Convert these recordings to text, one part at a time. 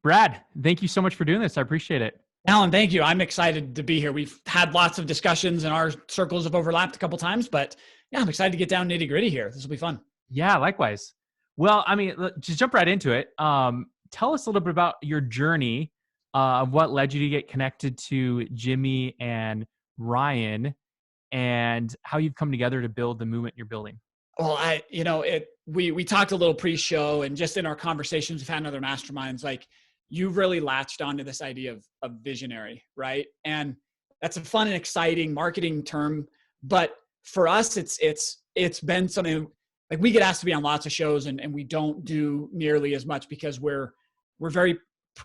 Brad, thank you so much for doing this. I appreciate it. Alan, thank you. I'm excited to be here. We've had lots of discussions and our circles have overlapped a couple times, but yeah, I'm excited to get down nitty gritty here. This will be fun. Yeah, likewise. Well, I mean, just jump right into it. Tell us a little bit about your journey of what led you to get connected to Jimmy and Ryan and how you've come together to build the movement you're building. Well, we talked a little pre-show and just in our conversations, we've had in other masterminds, like you've really latched onto this idea of visionary, right? And that's a fun and exciting marketing term, but for us, it's been something like we get asked to be on lots of shows and we don't do nearly as much because we're very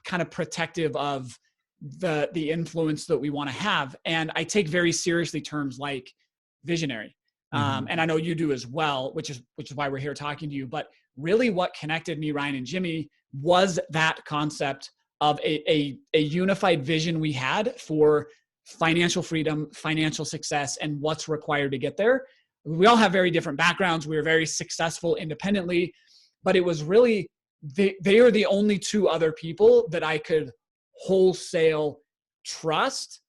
kind of protective of the influence that we want to have. And I take very seriously terms like visionary. And I know you do as well, which is why we're here talking to you. But really what connected me, Ryan and Jimmy, was that concept of a unified vision we had for financial freedom, financial success, and what's required to get there. We all have very different backgrounds. We were very successful independently, but it was really, they are the only two other people that I could wholesale trust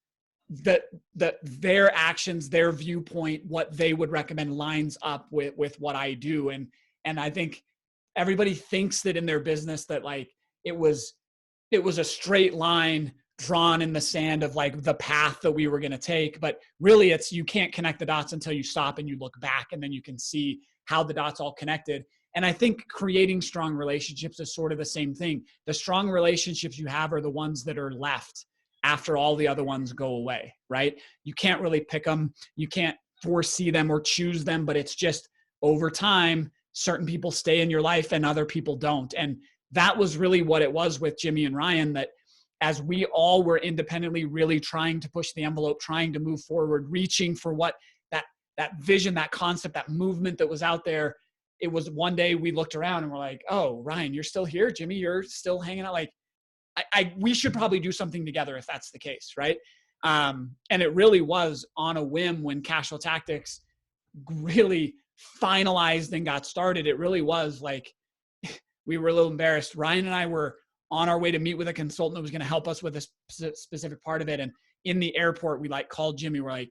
that their actions, their viewpoint, what they would recommend lines up with what I do. And I think everybody thinks that in their business that like it was a straight line drawn in the sand of like the path that we were going to take. But really it's, you can't connect the dots until you stop and you look back and then you can see how the dots all connected. And I think creating strong relationships is sort of the same thing. The strong relationships you have are the ones that are left after all the other ones go away, right? You can't really pick them. You can't foresee them or choose them, but it's just over time, certain people stay in your life and other people don't. And that was really what it was with Jimmy and Ryan, that as we all were independently really trying to push the envelope, trying to move forward, reaching for what that vision, that concept, that movement that was out there. It was one day we looked around and we're like, oh, Ryan, you're still here. Jimmy, you're still hanging out. Like, we should probably do something together if that's the case, right? And it really was on a whim when Cashflow Tactics really finalized and got started. It really was like, we were a little embarrassed. Ryan and I were on our way to meet with a consultant that was going to help us with a specific part of it. And in the airport, we like called Jimmy. We're like,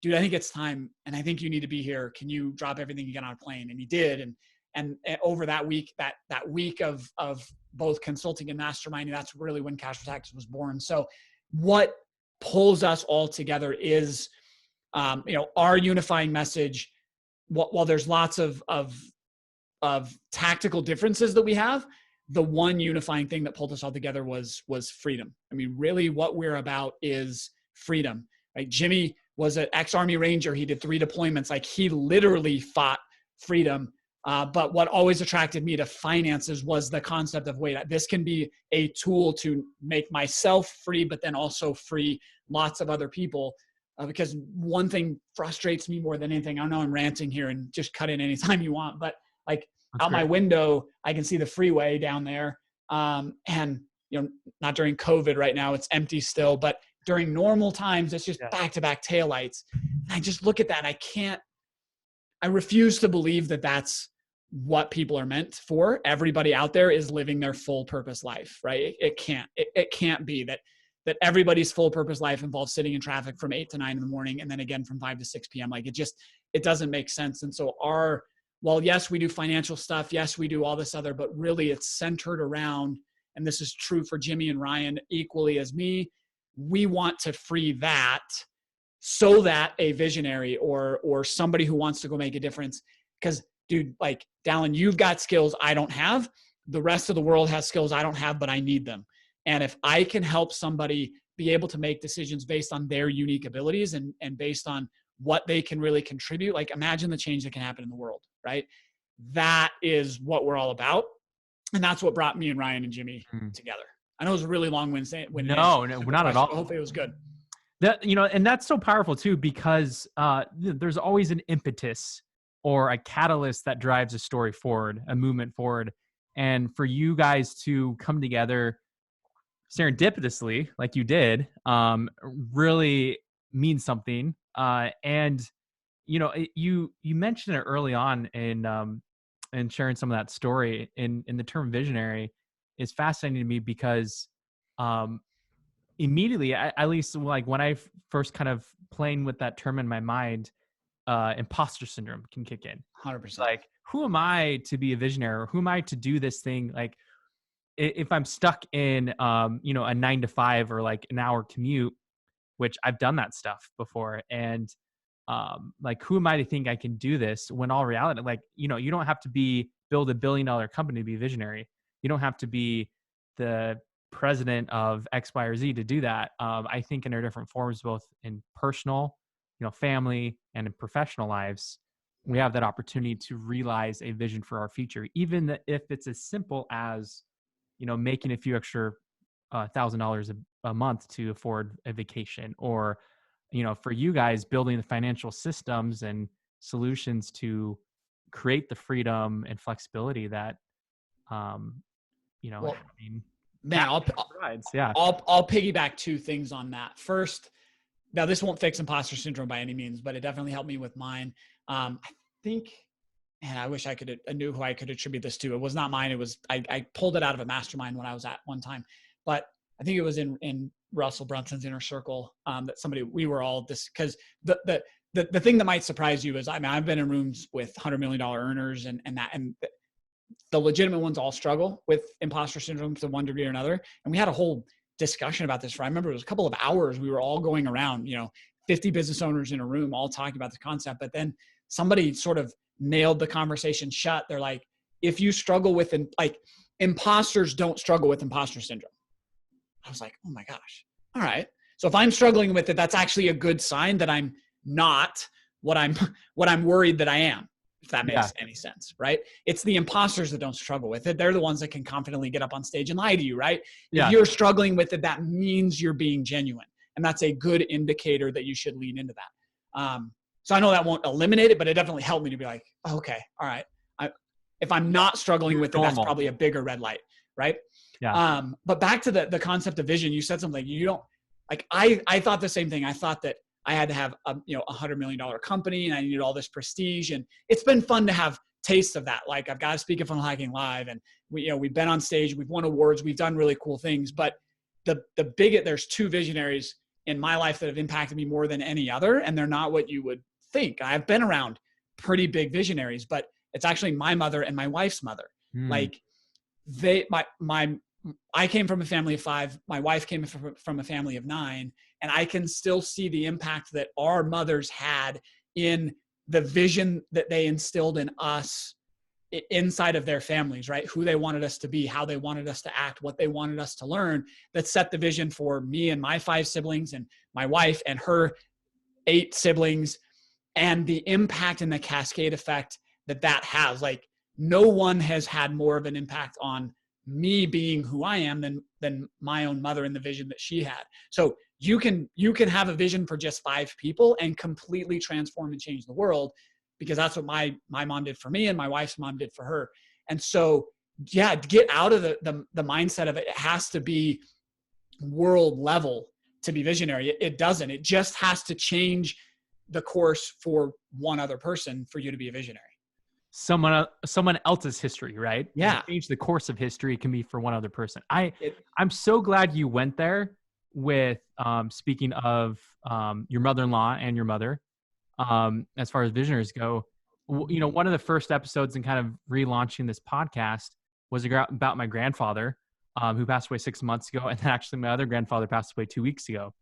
dude, I think it's time. And I think you need to be here. Can you drop everything you get on a plane? And he did. And over that week, that week of both consulting and masterminding, that's really when Cashflow Tactics was born. So what pulls us all together is, our unifying message. While there's lots of tactical differences that we have, the one unifying thing that pulled us all together was freedom. I mean, really what we're about is freedom, right? Jimmy was an ex-Army Ranger. He did 3 deployments. Like he literally fought freedom. But what always attracted me to finances was the concept of, wait, this can be a tool to make myself free, but then also free lots of other people. Because one thing frustrates me more than anything, I know I'm ranting here and just cut in anytime you want, but like out my window, I can see the freeway down there. And not during COVID right now, it's empty still, but during normal times, it's just back-to-back taillights. And I just look at that and I refuse to believe that that's what people are meant for. Everybody out there is living their full purpose life, right? It can't be that everybody's full purpose life involves sitting in traffic from 8 to 9 in the morning and then again from 5 to 6 p.m. Like it doesn't make sense. And so while yes, we do financial stuff, yes, we do all this other, but really it's centered around, and this is true for Jimmy and Ryan equally as me, we want to free that so that a visionary or somebody who wants to go make a difference, because dude, like Dallin, you've got skills I don't have. The rest of the world has skills I don't have, but I need them. And if I can help somebody be able to make decisions based on their unique abilities and based on what they can really contribute, like imagine the change that can happen in the world, right? That is what we're all about. And that's what brought me and Ryan and Jimmy together. I know it was a really long Wednesday. No, not at all. Hopefully it was good. And that's so powerful too, because there's always an impetus or a catalyst that drives a story forward, a movement forward. And for you guys to come together serendipitously, like you did, really means something. And you mentioned it early on in sharing some of that story in the term visionary. is fascinating to me because immediately, at least like when I first kind of playing with that term in my mind, imposter syndrome can kick in. 100%. Like, who am I to be a visionary, or who am I to do this thing? Like, if I'm stuck in, you know, a 9 to 5 or like an hour commute, which I've done that stuff before. And like, who am I to think I can do this, when all reality, like, you know, you don't have to build $1 billion company to be a visionary. You don't have to be the president of X, Y, or Z to do that. I think in our different forms, both in personal, you know, family, and in professional lives, we have that opportunity to realize a vision for our future, even if it's as simple as, you know, making a few extra $1,000 a month to afford a vacation, or, you know, for you guys, building the financial systems and solutions to create the freedom and flexibility that, you know, Well, having man, provides. Yeah. I'll piggyback two things on that. First, now this won't fix imposter syndrome by any means, but it definitely helped me with mine. I think, man, I wish I knew who I could attribute this to. It was not mine. It was, I pulled it out of a mastermind when I was at one time, but I think it was in Russell Brunson's inner circle, that we were all this, because the thing that might surprise you is, I mean, I've been in rooms with $100 million earners and the legitimate ones all struggle with imposter syndrome to one degree or another. And we had a whole discussion about this. I remember it was a couple of hours. We were all going around, you know, 50 business owners in a room, all talking about the concept. But then somebody sort of nailed the conversation shut. They're like, if you struggle with, like, imposters don't struggle with imposter syndrome. I was like, oh my gosh. All right. So if I'm struggling with it, that's actually a good sign that I'm not what I'm worried that I am, if that makes any sense, right? It's the imposters that don't struggle with it. They're the ones that can confidently get up on stage and lie to you, right? If you're struggling with it, that means you're being genuine. And that's a good indicator that you should lean into that. So I know that won't eliminate it, but it definitely helped me to be like, oh, okay, all right. If I'm not struggling with it, that's probably a bigger red light, right? Yeah. But back to the concept of vision, you said something you don't like. I thought the same thing. I thought that I had to have $100 million company, and I needed all this prestige. And it's been fun to have tastes of that. Like, I've got to speak at Funnel Hacking Live, and we've been on stage, we've won awards, we've done really cool things. But there's two visionaries in my life that have impacted me more than any other, and they're not what you would think. I've been around pretty big visionaries, but it's actually my mother and my wife's mother. Like, I came from a family of 5. My wife came from a family of 9. And I can still see the impact that our mothers had in the vision that they instilled in us inside of their families, right? Who they wanted us to be, how they wanted us to act, what they wanted us to learn, that set the vision for me and my 5 siblings, and my wife and her 8 siblings, and the impact and the cascade effect that has. Like, no one has had more of an impact on me being who I am than my own mother and the vision that she had. So you can have a vision for just 5 people and completely transform and change the world, because that's what my mom did for me and my wife's mom did for her. And so, yeah, get out of the mindset of it has to be world level to be visionary. It doesn't. It just has to change the course for one other person for you to be a visionary. Someone else's history, right? Yeah. Change the course of history can be for one other person. I'm so glad you went there with speaking of your mother-in-law and your mother. As far as visionaries go, one of the first episodes in kind of relaunching this podcast was about my grandfather, who passed away 6 months ago, and then actually my other grandfather passed away 2 weeks ago.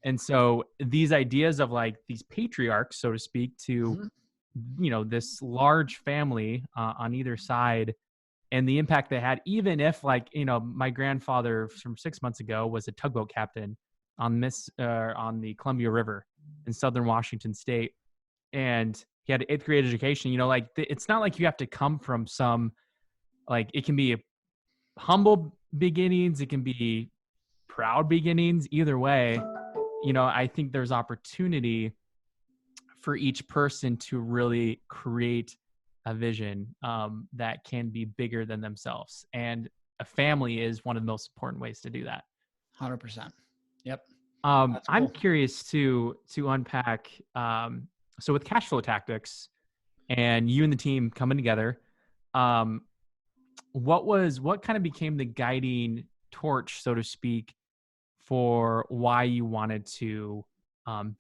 And so these ideas of like these patriarchs, so to speak, to this large family on either side, and the impact they had, even if my grandfather from 6 months ago was a tugboat captain on the Columbia River in Southern Washington State. And he had an 8th grade education, it's not like you have to come from some, it can be humble beginnings. It can be proud beginnings. Either way, I think there's opportunity for each person to really create a vision that can be bigger than themselves. And a family is one of the most important ways to do that. 100%. Yep. Cool. I'm curious to unpack. So with Cashflow Tactics and you and the team coming together, what kind of became the guiding torch, so to speak, for why you wanted to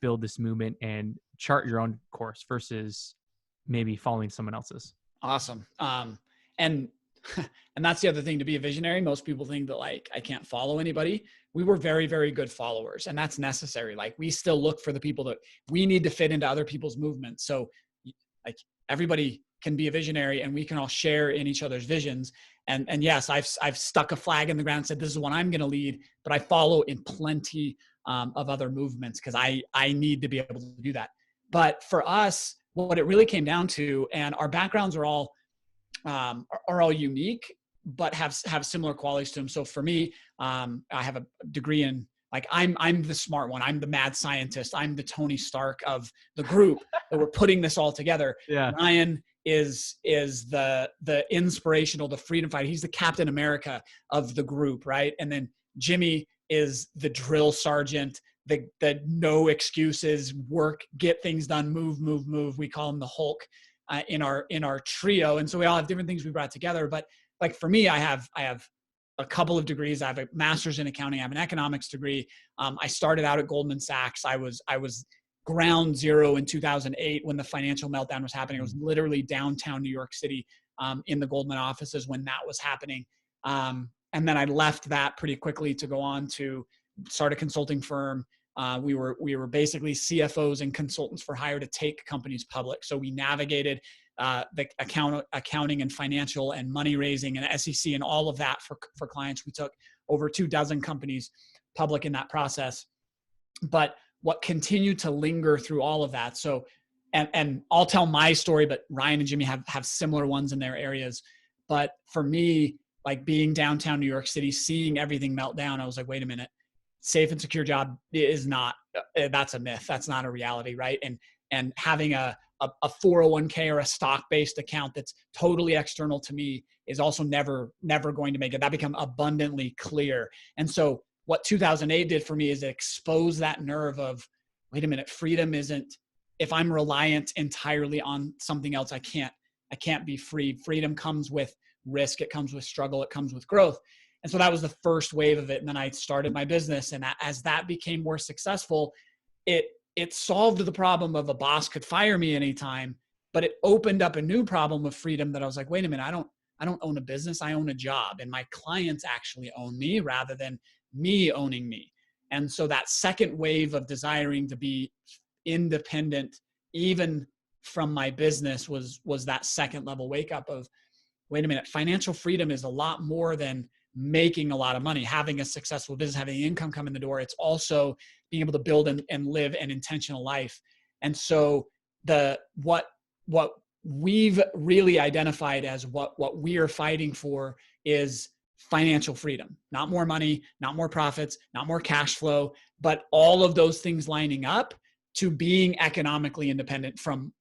build this movement and chart your own course versus maybe following someone else's? Awesome. And and that's the other thing, to be a visionary. Most people think that like, I can't follow anybody. We were very, very good followers, and that's necessary. Like, we still look for the people that we need to fit into other people's movements. So like, everybody can be a visionary, and we can all share in each other's visions. And yes, I've stuck a flag in the ground and said, this is what I'm going to lead, but I follow in plenty of other movements because I need to be able to do that. But for us, what it really came down to, and our backgrounds are all unique, but have similar qualities to them. So for me, I have a degree in, like, I'm the smart one. I'm the mad scientist. I'm the Tony Stark of the group that we're putting this all together. Yeah. Ryan is the inspirational, the freedom fighter. He's the Captain America of the group, right? And then Jimmy is the drill sergeant, the no excuses, work, get things done, move. We call him the Hulk in our trio. And so we all have different things we brought together. But like, for me, I have a couple of degrees. I have a master's in accounting. I have an economics degree. I started out at Goldman Sachs. I was ground zero in 2008 when the financial meltdown was happening. I was literally downtown New York City in the Goldman offices when that was happening. And then I left that pretty quickly to go on to start a consulting firm. We were basically CFOs and consultants for hire to take companies public. So we navigated the accounting and financial and money raising and SEC and all of that for clients. We took over 24 companies public in that process. But what continued to linger through all of that. So, and I'll tell my story, but Ryan and Jimmy have similar ones in their areas. But for me, like, being downtown New York City, seeing everything melt down, I was like, wait a minute, safe and secure job is not, that's a myth. That's not a reality. Right. And having a 401k or a stock-based account that's totally external to me is also never going to make it. That become abundantly clear. And so what 2008 did for me is expose that nerve of, wait a minute, freedom isn't, if I'm reliant entirely on something else, I can't be free. Freedom comes with risk. It comes with struggle. It comes with growth. And so that was the first wave of it. And then I started my business. And as that became more successful, it solved the problem of a boss could fire me anytime, but it opened up a new problem of freedom that I was like, wait a minute, I don't own a business. I own a job, and my clients actually own me rather than me owning me. And so that second wave of desiring to be independent, even from my business, was that second level wake up of, wait a minute, financial freedom is a lot more than making a lot of money, having a successful business, having income come in the door. It's also being able to build and live an intentional life. And so what we've really identified as what we are fighting for is financial freedom, not more money, not more profits, not more cash flow, but all of those things lining up to being economically independent from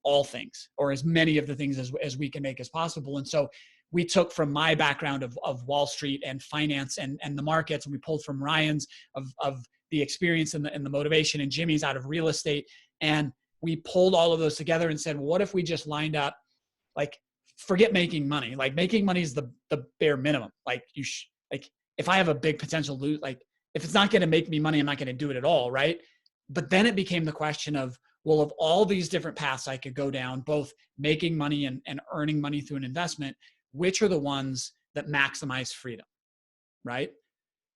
all things, or as many of the things as we can make as possible. And so we took from my background of Wall Street and finance and the markets, and we pulled from Ryan's of the experience and the motivation, and Jimmy's out of real estate. And we pulled all of those together and said, well, what if we just lined up, like, forget making money. Like, making money is the bare minimum. Like, like, if I have a big potential loot, like, if it's not going to make me money, I'm not going to do it at all. Right. But then it became the question of, well, of all these different paths I could go down, both making money and earning money through an investment, which are the ones that maximize freedom, right?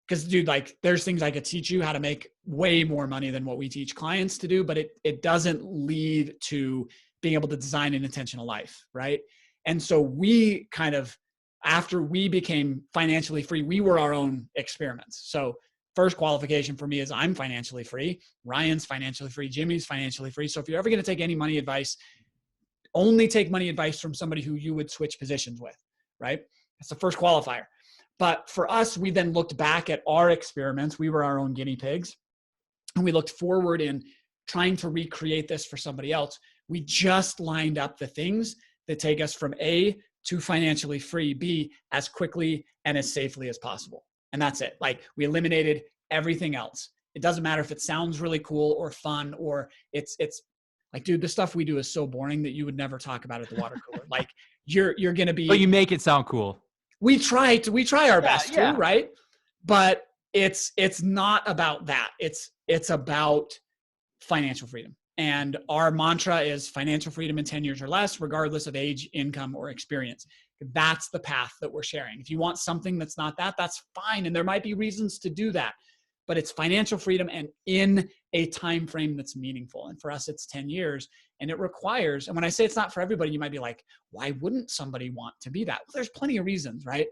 Because, dude, like, there's things I could teach you how to make way more money than what we teach clients to do, but it doesn't lead to being able to design an intentional life, right? And so we kind of, after we became financially free, we were our own experiments. So first qualification for me is I'm financially free. Ryan's financially free. Jimmy's financially free. So if you're ever going to take any money advice, only take money advice from somebody who you would switch positions with, right? That's the first qualifier. But for us, we then looked back at our experiments. We were our own guinea pigs. And we looked forward in trying to recreate this for somebody else. We just lined up the things that take us from A to financially free, B, as quickly and as safely as possible. And that's it. Like, we eliminated everything else. It doesn't matter if it sounds really cool or fun, or it's like, dude, the stuff we do is so boring that you would never talk about at the water cooler. Like, you're going to be, but you make it sound cool. we try our best to, yeah. right? But it's not about that. It's about financial freedom. And our mantra is financial freedom in 10 years or less, regardless of age, income, or experience. That's the path that we're sharing. If you want something that's not that, that's fine. And there might be reasons to do that, but it's financial freedom and in a time frame that's meaningful. And for us, it's 10 years. And it requires, and when I say it's not for everybody, you might be like, why wouldn't somebody want to be that? Well, there's plenty of reasons, right?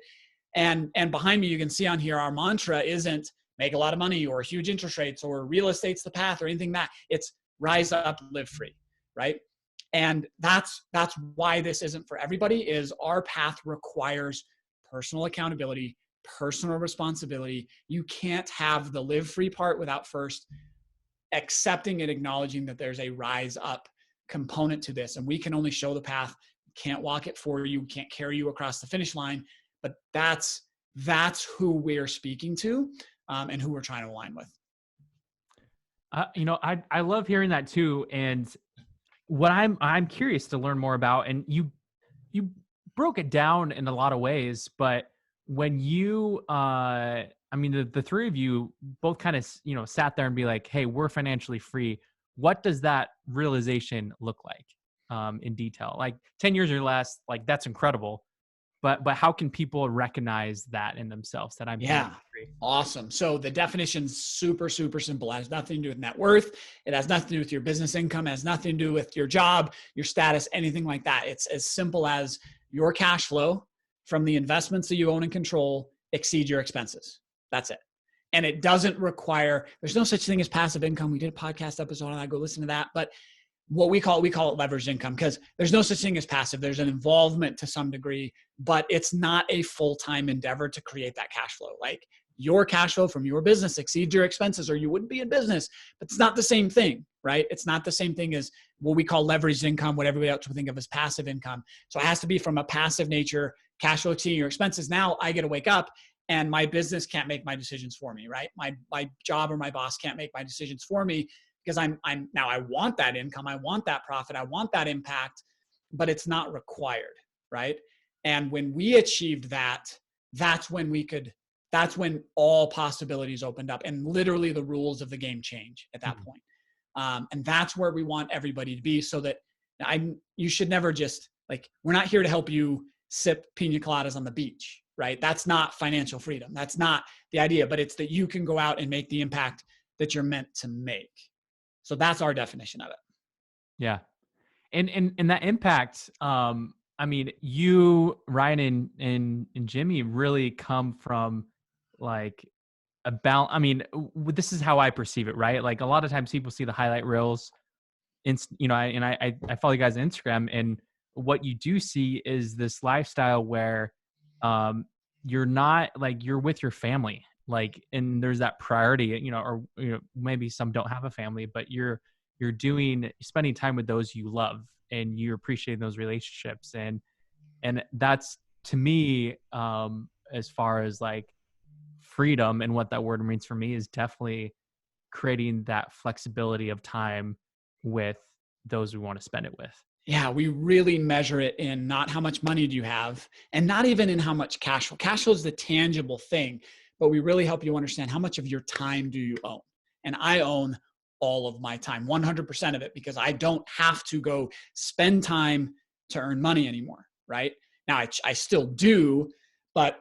And behind me, you can see on here, our mantra isn't make a lot of money or huge interest rates or real estate's the path or anything that. It's rise up, live free, right? And that's why this isn't for everybody, is our path requires personal accountability, personal responsibility. You can't have the live free part without first accepting and acknowledging that there's a rise up component to this. And we can only show the path, can't walk it for you, can't carry you across the finish line. But that's who we're speaking to, and who we're trying to align with. I love hearing that too. And what I'm curious to learn more about, and you broke it down in a lot of ways, but when you, the three of you both kind of, sat there and be like, hey, we're financially free. What does that realization look like in detail? Like 10 years or less, like that's incredible. But how can people recognize that in themselves, that I'm free? Awesome. So the definition's super, super simple. It has nothing to do with net worth. It has nothing to do with your business income. It has nothing to do with your job, your status, anything like that. It's as simple as your cash flow from the investments that you own and control exceed your expenses. That's it. And it doesn't require, there's no such thing as passive income. We did a podcast episode on that. Go listen to that. But what we call it leveraged income, because there's no such thing as passive. There's an involvement to some degree, but it's not a full-time endeavor to create that cash flow. Like your cash flow from your business exceeds your expenses, or you wouldn't be in business. But it's not the same thing, right? It's not the same thing as what we call leveraged income, what everybody else would think of as passive income. So it has to be from a passive nature, cash flow exceeding your expenses. Now I get to wake up and my business can't make my decisions for me, right? My job or my boss can't make my decisions for me, because I'm now I want that income, I want that profit, I want that impact, but it's not required, right? And when we achieved that, that's when all possibilities opened up, and literally the rules of the game change at that point. And that's where we want everybody to be, so that you should never just, like, we're not here to help you sip pina coladas on the beach, right? That's not financial freedom. That's not the idea, but it's that you can go out and make the impact that you're meant to make. So that's our definition of it. Yeah. And that impact, you, Ryan, and Jimmy really come from like this is how I perceive it, right? Like a lot of times people see the highlight reels, I follow you guys on Instagram, and what you do see is this lifestyle where you're not like, you're with your family, like, and there's that priority, or maybe some don't have a family, but you're spending time with those you love, and you're appreciating those relationships. And that's, to me, as far as like freedom and what that word means for me, is definitely creating that flexibility of time with those we want to spend it with. Yeah, we really measure it in not how much money do you have, and not even in how much cash flow. Cash flow is the tangible thing, but we really help you understand how much of your time do you own. And I own all of my time, 100% of it, because I don't have to go spend time to earn money anymore, right? Now, I still do, but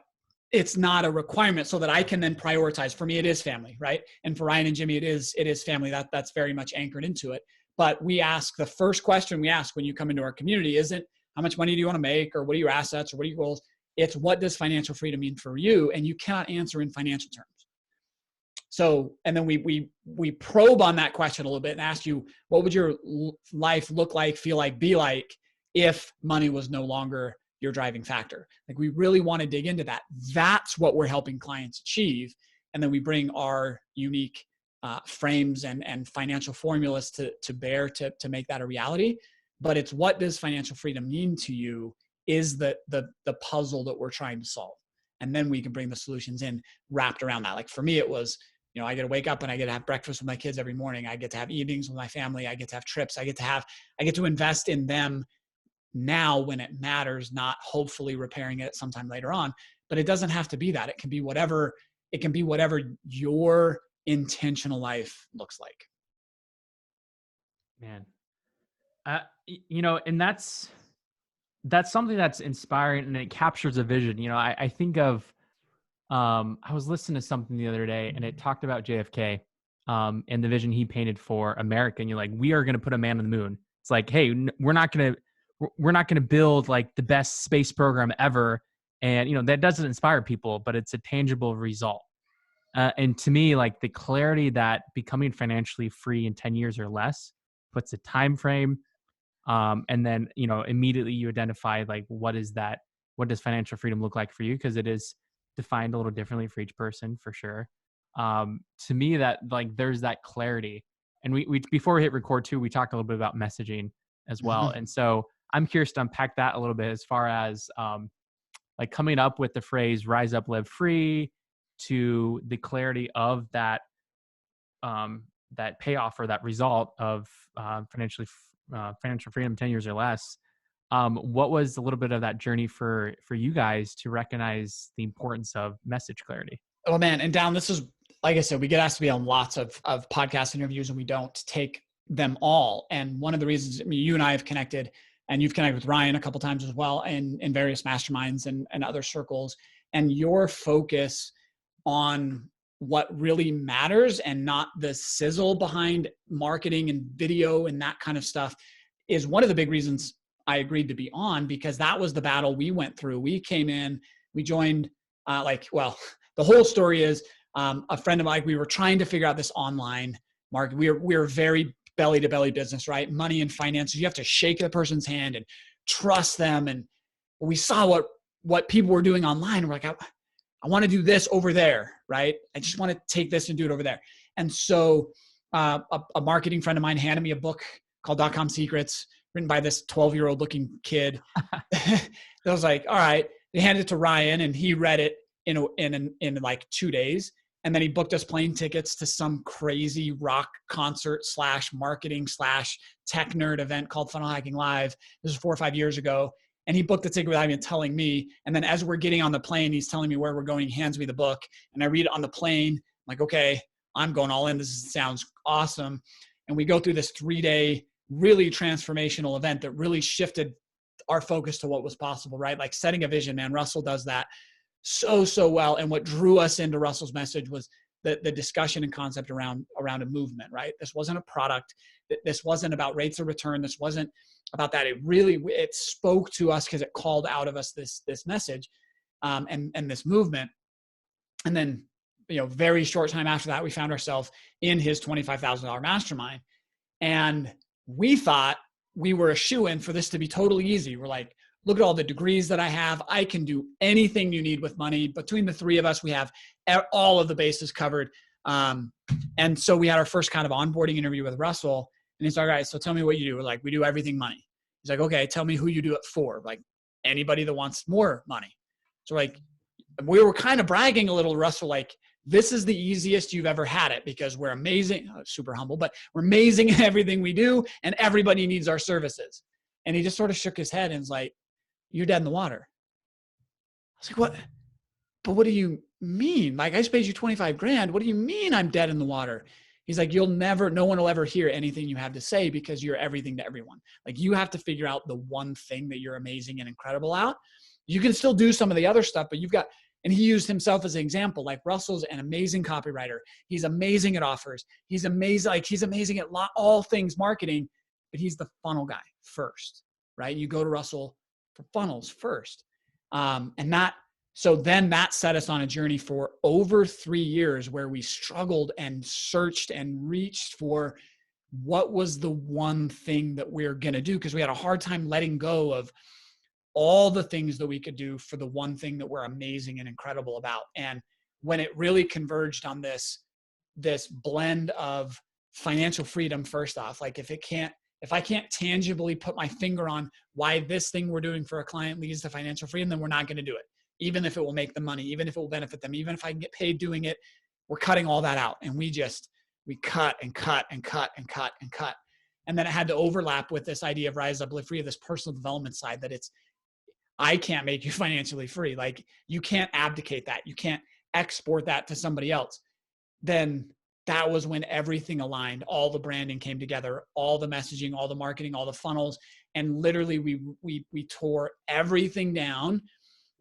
it's not a requirement, so that I can then prioritize. For me, it is family, right? And for Ryan and Jimmy, it is family. That's very much anchored into it. But we ask, the first question we ask when you come into our community isn't how much money do you want to make, or what are your assets, or what are your goals? It's, what does financial freedom mean for you? And you cannot answer in financial terms. So, and then we probe on that question a little bit and ask you, what would your life look like, feel like, be like if money was no longer your driving factor? Like, we really want to dig into that. That's what we're helping clients achieve. And then we bring our unique frames and financial formulas to bear to make that a reality. But it's, what does financial freedom mean to you is the puzzle that we're trying to solve. And then we can bring the solutions in wrapped around that. Like for me, it was, I get to wake up and I get to have breakfast with my kids every morning. I get to have evenings with my family. I get to have trips. I get to invest in them now when it matters, not hopefully repairing it sometime later on. but it doesn't have to be that. It can be whatever your intentional life looks like. Man, and that's something that's inspiring, and it captures a vision. I think of, I was listening to something the other day, and it talked about JFK, and the vision he painted for America. And you're like, we are going to put a man on the moon. It's like, hey, we're not going to build like the best space program ever. And, that doesn't inspire people, but it's a tangible result. And to me, like the clarity that becoming financially free in 10 years or less puts a time frame. And then, immediately you identify like, what does financial freedom look like for you? Because it is defined a little differently for each person, for sure. To me, that like there's that clarity. And we before we hit record too, we talked a little bit about messaging as well. Mm-hmm. And so I'm curious to unpack that a little bit as far as like coming up with the phrase "rise up, live free" to the clarity of that that payoff or that result of financial freedom 10 years or less. What was a little bit of that journey for you guys to recognize the importance of message clarity? Oh man. And down, this is, like I said, we get asked to be on lots of podcast interviews, and we don't take them all. And one of the reasons, you and I have connected, and you've connected with Ryan a couple of times as well, in various masterminds and other circles, and your focus on what really matters and not the sizzle behind marketing and video and that kind of stuff is one of the big reasons I agreed to be on, because that was the battle we went through. We came in, we joined, the whole story is a friend of mine, we were trying to figure out this online market. We're very belly to belly business, right? Money and finances. You have to shake the person's hand and trust them. And we saw what people were doing online. We're like, I want to do this over there, right? I just want to take this and do it over there. And so a marketing friend of mine handed me a book called .com Secrets, written by this 12-year-old looking kid. I was like, all right. They handed it to Ryan, and he read it in like 2 days. And then he booked us plane tickets to some crazy rock concert / marketing / tech nerd event called Funnel Hacking Live. This was 4 or 5 years ago. And he booked the ticket without even telling me. And then as we're getting on the plane, he's telling me where we're going. He hands me the book, and I read it on the plane. I'm like, okay, I'm going all in. This sounds awesome. And we go through this 3-day, really transformational event that really shifted our focus to what was possible, right? Like setting a vision, man. Russell does that so well. And what drew us into Russell's message was the discussion and concept around a movement, right? This wasn't a product. This wasn't about rates of return. This wasn't about that. It spoke to us because it called out of us this message and this movement. And then, very short time after that, we found ourselves in his $25,000 mastermind. And we thought we were a shoo-in for this to be totally easy. We're like, look at all the degrees that I have. I can do anything you need with money. Between the three of us, we have all of the bases covered. And so we had our first kind of onboarding interview with Russell. And he's like, all right, so tell me what you do. We're like, we do everything money. He's like, okay, tell me who you do it for. Like, anybody that wants more money. So like, we were kind of bragging a little, Russell, like, this is the easiest you've ever had it because we're amazing, super humble, but we're amazing at everything we do and everybody needs our services. And he just sort of shook his head and was like, you're dead in the water. I was like, what? But what do you mean? Like, I just paid you 25 grand. What do you mean I'm dead in the water? He's like, no one will ever hear anything you have to say because you're everything to everyone. Like, you have to figure out the one thing that you're amazing and incredible at. You can still do some of the other stuff, but and he used himself as an example. Like, Russell's an amazing copywriter. He's amazing at offers. He's amazing. Like, he's amazing at all things marketing, but he's the funnel guy first, right? You go to Russell for funnels first. So then that set us on a journey for over 3 years where we struggled and searched and reached for what was the one thing that we're going to do, because we had a hard time letting go of all the things that we could do for the one thing that we're amazing and incredible about. And when it really converged on this blend of financial freedom, first off, like if I can't tangibly put my finger on why this thing we're doing for a client leads to financial freedom, then we're not going to do it. Even if it will make them money, even if it will benefit them, even if I can get paid doing it, we're cutting all that out. And we cut and cut and cut and cut and cut. And then it had to overlap with this idea of rise up, live free, of this personal development side, that I can't make you financially free. Like, you can't abdicate that. You can't export that to somebody else. Then that was when everything aligned. All the branding came together, all the messaging, all the marketing, all the funnels. And literally we tore everything down,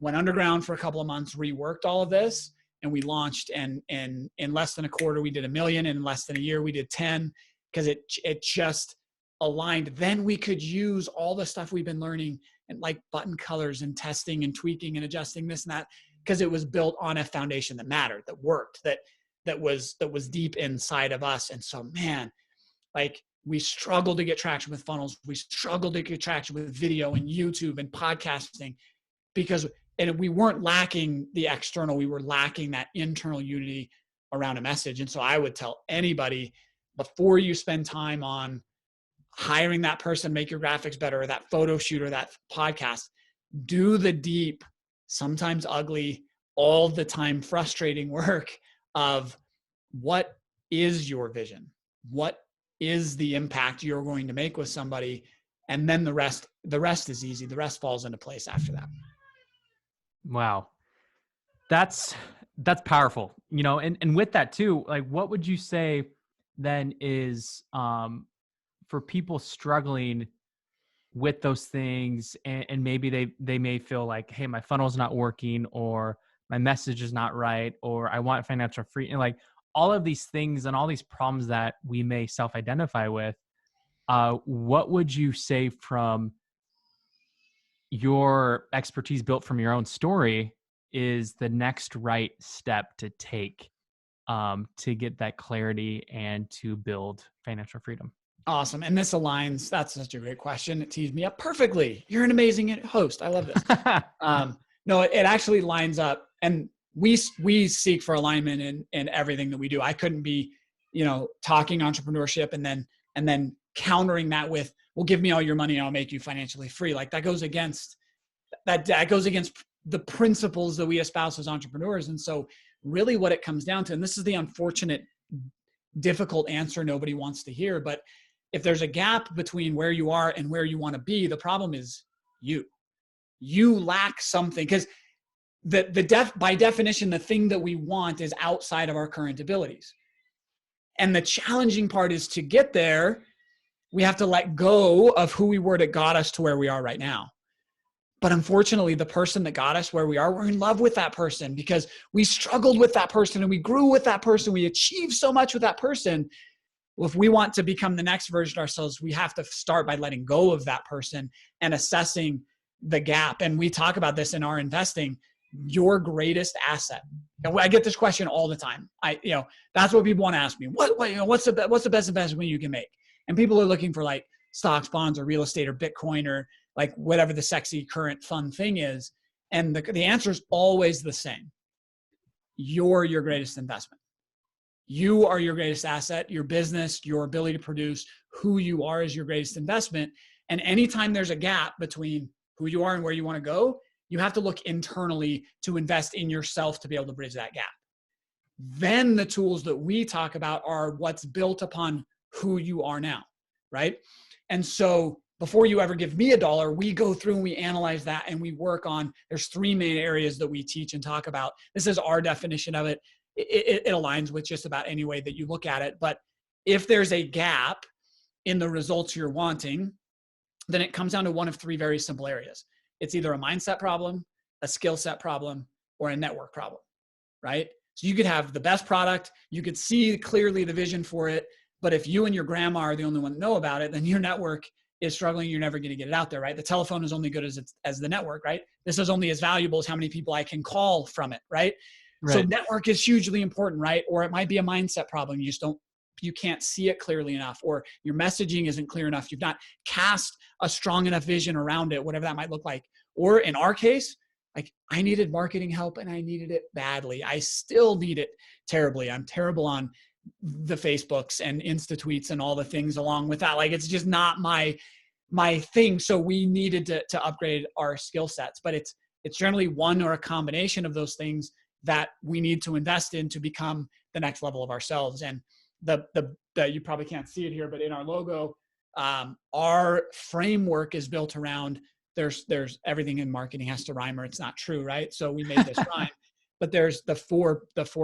went underground for a couple of months, reworked all of this, and we launched. And in less than a quarter, we did 1 million. In less than a year, we did 10, because it just aligned. Then we could use all the stuff we've been learning, and like button colors and testing and tweaking and adjusting this and that, because it was built on a foundation that mattered, that worked, that was deep inside of us. And so, man, like, we struggled to get traction with funnels. We struggled to get traction with video and YouTube and podcasting, and we weren't lacking the external, we were lacking that internal unity around a message. And so I would tell anybody, before you spend time on hiring that person, make your graphics better, or that photo shoot, or that podcast, do the deep, sometimes ugly, all the time frustrating work of what is your vision? What is the impact you're going to make with somebody? And then the rest is easy. The rest falls into place after that. Wow. That's powerful, and with that too, like, what would you say then is, for people struggling with those things, and maybe they may feel like, hey, my funnel's not working, or my message is not right, or I want financial freedom, and like all of these things and all these problems that we may self-identify with, what would you say from your expertise built from your own story is the next right step to take, to get that clarity and to build financial freedom? Awesome. And this aligns. That's such a great question. It tees me up perfectly. You're an amazing host. I love this. No, it actually lines up, and we seek for alignment in everything that we do. I couldn't be, talking entrepreneurship and then countering that with, well, give me all your money and I'll make you financially free. Like, that goes against the principles that we espouse as entrepreneurs. And so really what it comes down to, and this is the unfortunate, difficult answer nobody wants to hear, but if there's a gap between where you are and where you want to be, the problem is you lack something, because by definition, the thing that we want is outside of our current abilities. And the challenging part is, to get there, we have to let go of who we were that got us to where we are right now. But unfortunately, the person that got us where we are, we're in love with that person because we struggled with that person and we grew with that person. We achieved so much with that person. Well, if we want to become the next version of ourselves, we have to start by letting go of that person and assessing the gap. And we talk about this in our investing, your greatest asset. And I get this question all the time. That's what people want to ask me. What's the best investment you can make? And people are looking for like stocks, bonds, or real estate, or Bitcoin, or like whatever the sexy current fun thing is. And the answer is always the same. You're your greatest investment. You are your greatest asset. Your business, your ability to produce, who you are is your greatest investment. And anytime there's a gap between who you are and where you want to go, you have to look internally to invest in yourself to be able to bridge that gap. Then the tools that we talk about are what's built upon who you are now, right? And so before you ever give me $1, we go through and we analyze that and we work on, there's 3 main areas that we teach and talk about. This is our definition of it. It aligns with just about any way that you look at it. But if there's a gap in the results you're wanting, then it comes down to one of 3 very simple areas. It's either a mindset problem, a skill set problem, or a network problem, right? So you could have the best product, you could see clearly the vision for it, but if you and your grandma are the only one that know about it, then your network is struggling. You're never going to get it out there, right? The telephone is only good as the network, right? This is only as valuable as how many people I can call from it, right? So network is hugely important, right? Or it might be a mindset problem. You can't see it clearly enough, or your messaging isn't clear enough. You've not cast a strong enough vision around it, whatever that might look like. Or in our case, like, I needed marketing help and I needed it badly. I still need it terribly. I'm terrible on the Facebooks and Insta tweets and all the things along with that. Like, it's just not my thing. So we needed to upgrade our skill sets, but it's generally one or a combination of those things that we need to invest in to become the next level of ourselves. And the you probably can't see it here, but in our logo, our framework is built around there's everything in marketing has to rhyme or it's not true, right? So we made this rhyme, but there's the four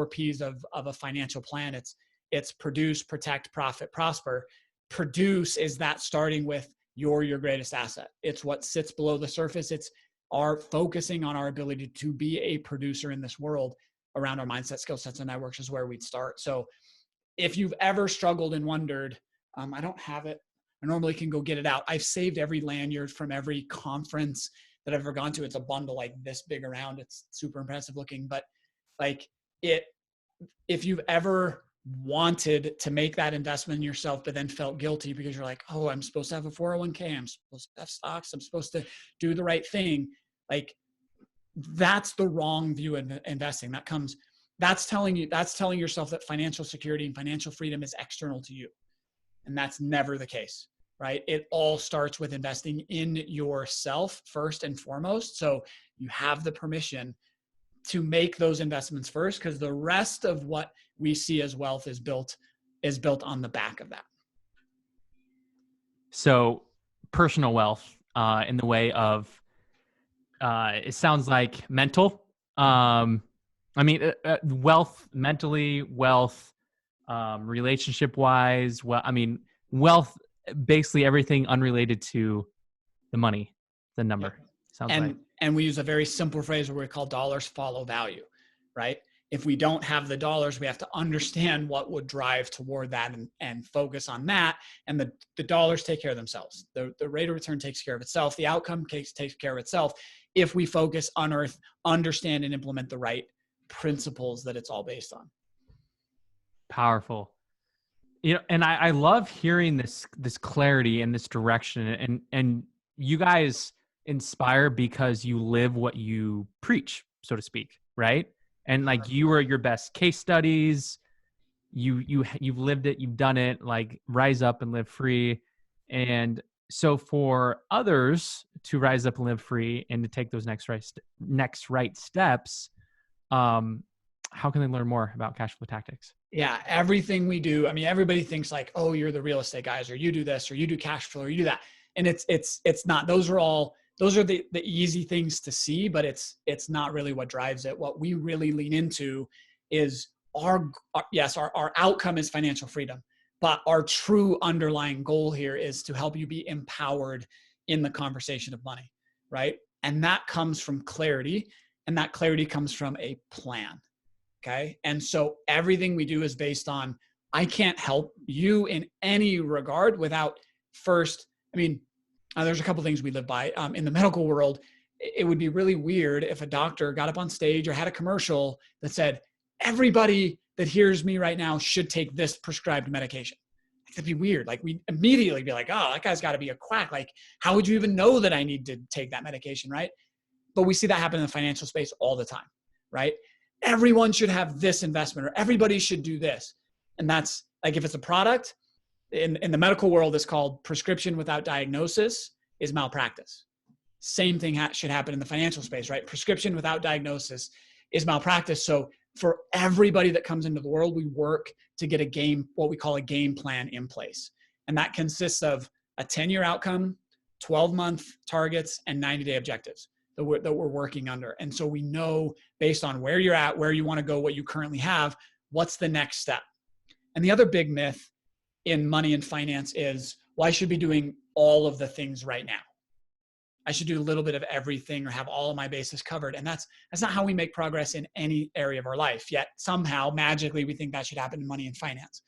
P's of a financial plan. It's produce, protect, profit, prosper. Produce is that starting with your greatest asset. It's what sits below the surface. It's our focusing on our ability to be a producer in this world around our mindset, skill sets, and networks is where we'd start. So if you've ever struggled and wondered, I don't have it. I normally can go get it out. I've saved every lanyard from every conference that I've ever gone to. It's a bundle like this big around. It's super impressive looking, but like if you've ever wanted to make that investment in yourself, but then felt guilty because you're like, oh, I'm supposed to have a 401k. I'm supposed to have stocks. I'm supposed to do the right thing. Like that's the wrong view of investing. That's telling yourself that financial security and financial freedom is external to you. And that's never the case, right? It all starts with investing in yourself first and foremost. So you have the permission to make those investments first, because the rest of what we see as wealth is built on the back of that. So personal wealth, in the way of, it sounds like mental. Wealth mentally, wealth, relationship wise. Well, wealth, basically everything unrelated to the money, the number. Yeah. Sounds like. And we use a very simple phrase where we call dollars follow value, right? If we don't have the dollars, we have to understand what would drive toward that and focus on that. And the dollars take care of themselves. The rate of return takes care of itself. The outcome takes care of itself if we focus, unearth, understand, and implement the right principles that it's all based on. Powerful. And I love hearing this clarity and this direction, and you guys inspire because you live what you preach, so to speak, right? And like, you are your best case studies. You've lived it, you've done it. Like, rise up and live free. And so for others to rise up and live free and to take those next right steps, how can they learn more about Cashflow Tactics? Yeah, everything we do. Everybody thinks like, oh, you're the real estate guys, or you do this, or you do cash flow, or you do that. And it's not. Those are the easy things to see, but it's not really what drives it. What we really lean into is our outcome is financial freedom, but our true underlying goal here is to help you be empowered in the conversation of money, right? And that comes from clarity, and that clarity comes from a plan. Okay. And so everything we do is based on, I can't help you in any regard without first, there's a couple things we live by. In the medical world, it would be really weird if a doctor got up on stage or had a commercial that said, everybody that hears me right now should take this prescribed medication. That'd be weird. Like, we'd immediately be like, oh, that guy's got to be a quack. Like, how would you even know that I need to take that medication, right? But we see that happen in the financial space all the time, right? Everyone should have this investment, or everybody should do this. And that's like, if it's a product in the medical world, it's called prescription without diagnosis is malpractice. Same thing should happen in the financial space, right? Prescription without diagnosis is malpractice. So for everybody that comes into the world, we work to get what we call a game plan in place. And that consists of a 10-year outcome, 12-month targets, and 90-day objectives that we're working under. And so we know, based on where you're at, where you want to go, what you currently have, what's the next step. And the other big myth in money and finance is, well, I should be doing all of the things right now. I should do a little bit of everything or have all of my bases covered. And that's not how we make progress in any area of our life. Yet somehow, magically, we think that should happen in money and finance.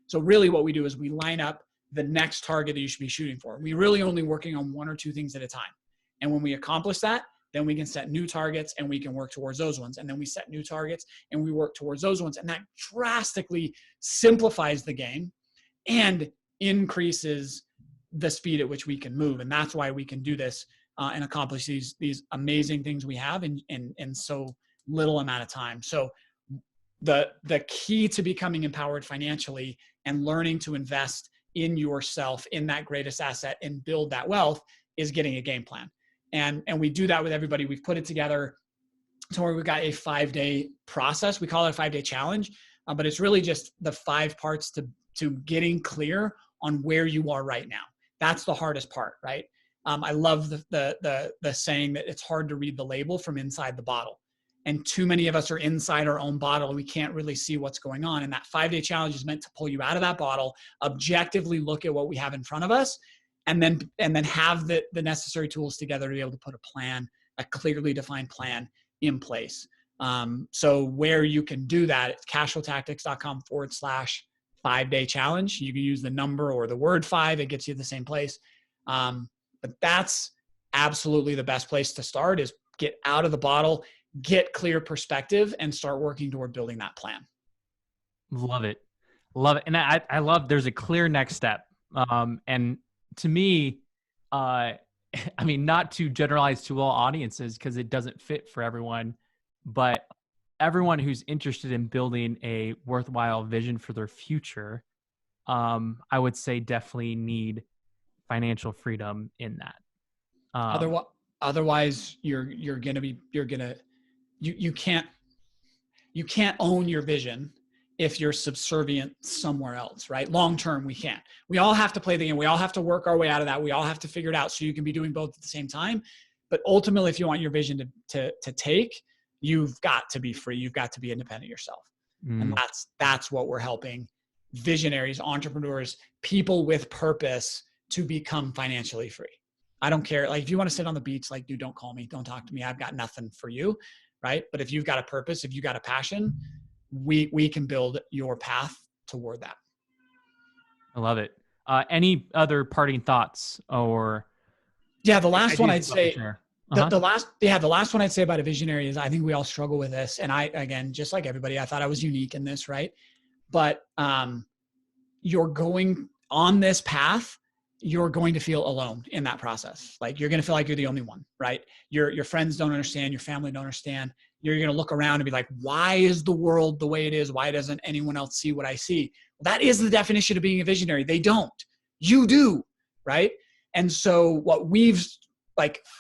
So really what we do is we line up the next target that you should be shooting for. We're really only working on one or two things at a time. And when we accomplish that, then we can set new targets and we can work towards those ones. And then we set new targets and we work towards those ones. And that drastically simplifies the game and increases the speed at which we can move. And that's why we can do this and accomplish these amazing things we have in so little amount of time. So the key to becoming empowered financially and learning to invest in yourself, in that greatest asset, and build that wealth is getting a game plan. And we do that with everybody. We've put it together to where we've got a 5-day process. We call it a 5-day challenge, but it's really just the 5 parts to getting clear on where you are right now. That's the hardest part, right? I love the saying that it's hard to read the label from inside the bottle. And too many of us are inside our own bottle. We can't really see what's going on. And that 5-day challenge is meant to pull you out of that bottle, objectively look at what we have in front of us, and then have the necessary tools together to be able to put a plan, a clearly defined plan in place. So where you can do that, it's cashflowtactics.com/5-day challenge. You can use the number or the word 5. It gets you to the same place. But that's absolutely the best place to start, is get out of the bottle, get clear perspective, and start working toward building that plan. Love it. Love it. And I love, there's a clear next step. And to me, I mean, not to generalize to all audiences because it doesn't fit for everyone, but everyone who's interested in building a worthwhile vision for their future, I would say definitely need financial freedom in that. Otherwise you can't own your vision if you're subservient somewhere else, right? Long-term, we can't. We all have to play the game. We all have to work our way out of that. We all have to figure it out so you can be doing both at the same time. But ultimately, if you want your vision to take, you've got to be free. You've got to be independent yourself. And that's what we're helping visionaries, entrepreneurs, people with purpose to become financially free. I don't care. Like, if you want to sit on the beach, like, dude, don't call me. Don't talk to me. I've got nothing for you. Right. But if you've got a purpose, if you've got a passion, we can build your path toward that. I love it. Any other parting thoughts or? Yeah. The last one I'd say, the last one I'd say about a visionary is, I think we all struggle with this. And I, again, just like everybody, I thought I was unique in this. Right. But, you're going on this path, you're going to feel alone in that process. Like, you're going to feel like you're the only one, right? Your friends don't understand. Your family don't understand. You're going to look around and be like, why is the world the way it is? Why doesn't anyone else see what I see? Well, that is the definition of being a visionary. They don't. You do, right? And so what we've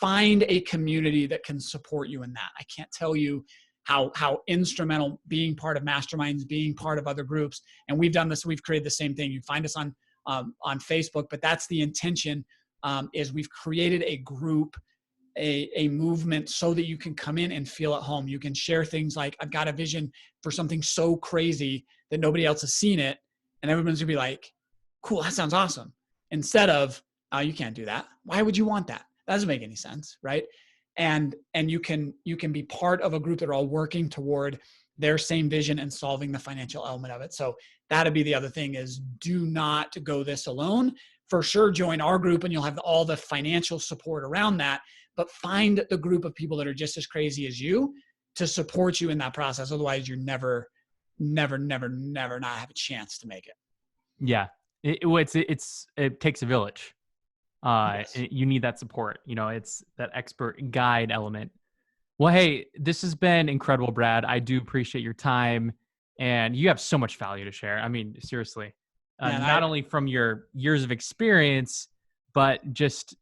find a community that can support you in that. I can't tell you how instrumental being part of masterminds, being part of other groups. And we've done this. We've created the same thing. You find us on Facebook, but that's the intention, is we've created a group, a movement, so that you can come in and feel at home. You can share things like, I've got a vision for something so crazy that nobody else has seen it. And everyone's gonna be like, cool, that sounds awesome. Instead of, oh, you can't do that. Why would you want that? That doesn't make any sense, right? And you can be part of a group that are all working toward their same vision and solving the financial element of it. So that'd be the other thing, is do not go this alone. For sure, join our group and you'll have all the financial support around that, but find the group of people that are just as crazy as you to support you in that process. Otherwise, you're never not have a chance to make it. Yeah. It takes a village. Yes. You need that support, it's that expert guide element. Well, hey, this has been incredible, Brad. I do appreciate your time, and you have so much value to share. I mean, seriously, not only from your years of experience, but just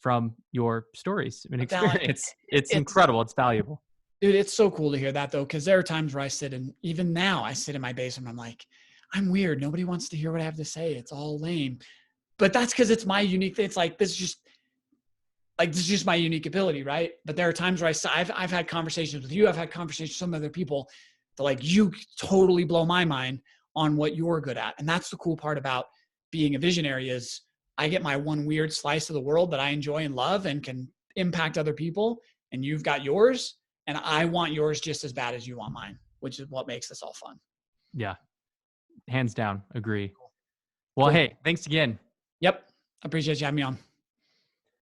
from your stories and experience. It's incredible. It's valuable. Dude, it's so cool to hear that, though, because there are times where even now I sit in my basement, I'm like, I'm weird. Nobody wants to hear what I have to say. It's all lame. But that's because it's my unique thing. It's like, this is just my unique ability, right? But there are times where I've had conversations with you. I've had conversations with some other people that, like, you totally blow my mind on what you're good at. And that's the cool part about being a visionary, is I get my one weird slice of the world that I enjoy and love and can impact other people. And you've got yours, and I want yours just as bad as you want mine, which is what makes this all fun. Yeah. Hands down. Agree. Well, cool. Hey, thanks again. Yep. I appreciate you having me on.